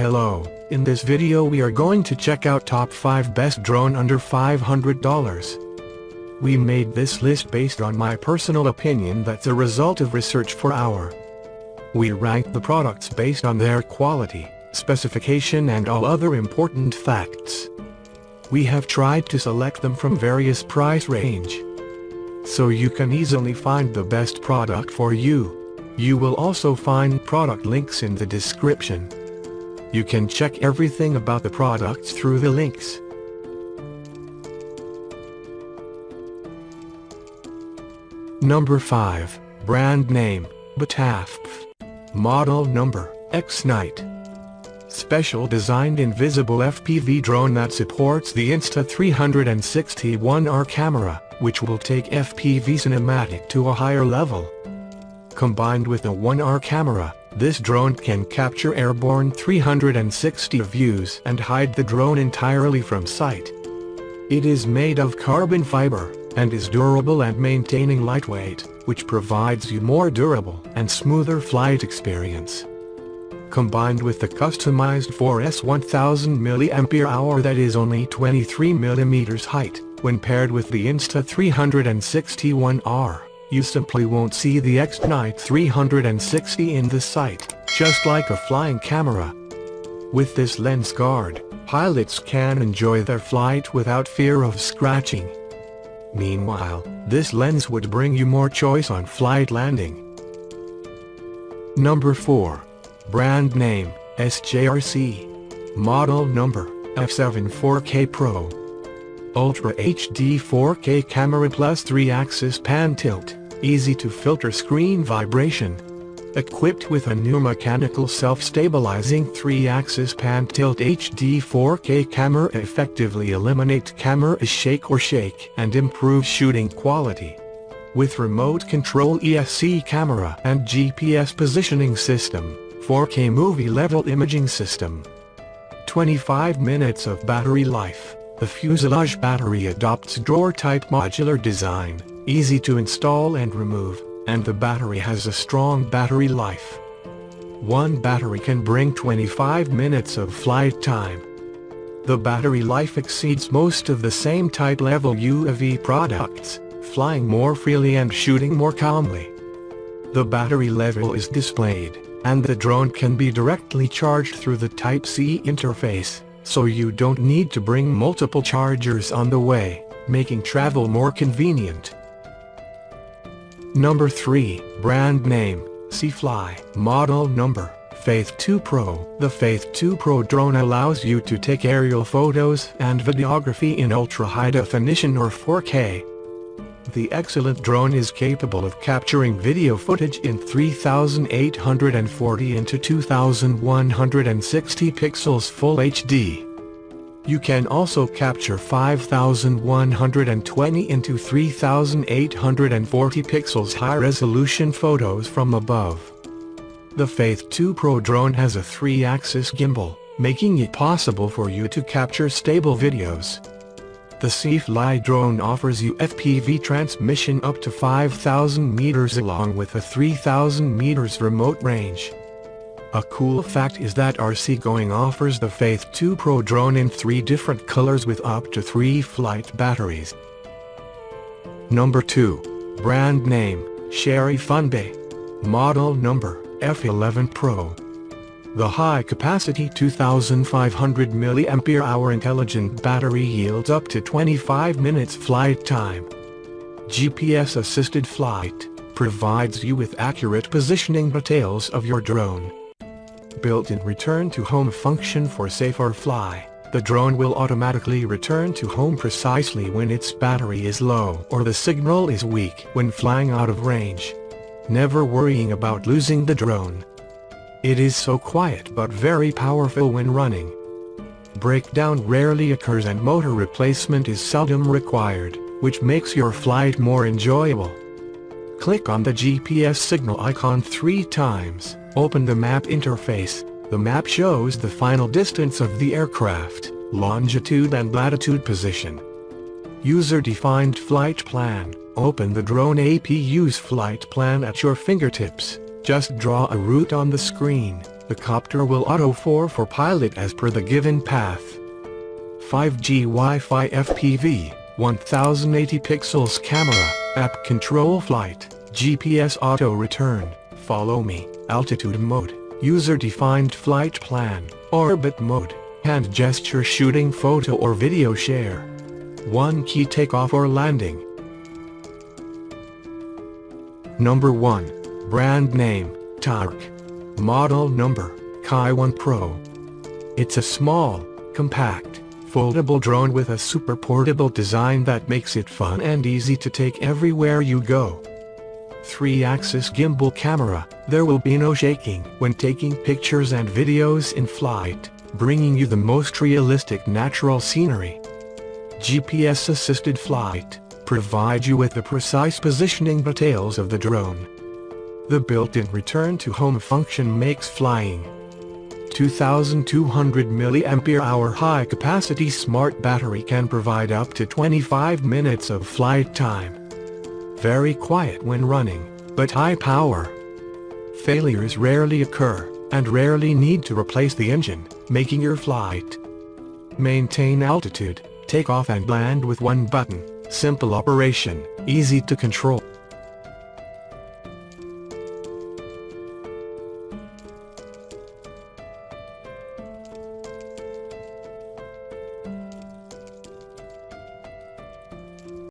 Hello, in this video we are going to check out top 5 best drone under $500. We made this list based on my personal opinion that's a result of research for our. We ranked the products based on their quality, specification and all other important facts. We have tried to select them from various price range, so you can easily find the best product for you. You will also find product links in the description. You can check everything about the products through the links. Number 5, brand name, Tufting. Model number, X-Night. Special designed invisible FPV drone that supports the Insta360 camera, which will take FPV cinematic to a higher level. Combined with a 1R camera, this drone can capture airborne 360 views and hide the drone entirely from sight. It is made of carbon fiber, and is durable and maintaining lightweight, which provides you more durable and smoother flight experience. Combined with the customized 4S 1000 mAh that is only 23 mm height, when paired with the Insta360 you simply won't see the X-Night 360 in the sight, just like a flying camera. With this lens guard, pilots can enjoy their flight without fear of scratching. Meanwhile, this lens would bring you more choice on flight landing. Number 4. Brand name, SJRC. Model number, F11 PRO. Ultra HD 4K camera plus 3-axis pan tilt, easy to filter screen vibration. Equipped with a new mechanical self-stabilizing 3-axis pan tilt HD 4K camera effectively eliminates camera shake and improves shooting quality. With remote control ESC camera and GPS positioning system, 4K movie level imaging system. 25 minutes of battery life. The fuselage battery adopts drawer-type modular design, easy to install and remove, and the battery has a strong battery life. One battery can bring 25 minutes of flight time. The battery life exceeds most of the same type level UAV products, flying more freely and shooting more calmly. The battery level is displayed, and the drone can be directly charged through the Type-C interface, so you don't need to bring multiple chargers on the way, making travel more convenient. Number 3, brand name, Seafly. Model number, F11 PRO. The F11 PRO drone allows you to take aerial photos and videography in ultra-high definition or 4K. The excellent drone is capable of capturing video footage in 3840 into 2160 pixels Full HD. You can also capture 5120 into 3840 pixels high-resolution photos from above. The F11 PRO drone has a 3-axis gimbal, making it possible for you to capture stable videos. The Seafly drone offers you FPV transmission up to 5,000 meters along with a 3,000 meters remote range. A cool fact is that RC-Going offers the F11 PRO drone in 3 different colors with up to 3 flight batteries. Number 2. Brand name, Cherry Funbay. Model number, F11 PRO. The high-capacity 2500 mAh intelligent battery yields up to 25 minutes flight time. GPS-assisted flight provides you with accurate positioning details of your drone. Built-in return-to-home function for safer fly, the drone will automatically return to home precisely when its battery is low or the signal is weak when flying out of range. Never worrying about losing the drone. It is so quiet but very powerful when running. Breakdown rarely occurs and motor replacement is seldom required, which makes your flight more enjoyable. Click on the GPS signal icon 3 times, open the map interface. The map shows the final distance of the aircraft, longitude and latitude position. User-defined flight plan. Open the drone APU's flight plan at your fingertips. Just draw a route on the screen, The copter will auto-for pilot as per the given path. 5G Wi-Fi FPV, 1080 pixels camera, app control flight, GPS auto return, follow me, altitude mode, user-defined flight plan, orbit mode, hand gesture shooting photo or video share. 1 key takeoff or landing. Number 1. Brand name, Tark. Model number, F11 PRO. It's a small, compact, foldable drone with a super portable design that makes it fun and easy to take everywhere you go. 3-axis gimbal camera, there will be no shaking when taking pictures and videos in flight, bringing you the most realistic natural scenery. GPS-assisted flight, provide you with the precise positioning details of the drone. The built-in return-to-home function makes flying. 2200 mAh high-capacity smart battery can provide up to 25 minutes of flight time. Very quiet when running, but high power. Failures rarely occur, and rarely need to replace the engine, making your flight. Maintain altitude, take off and land with one button, simple operation, easy to control.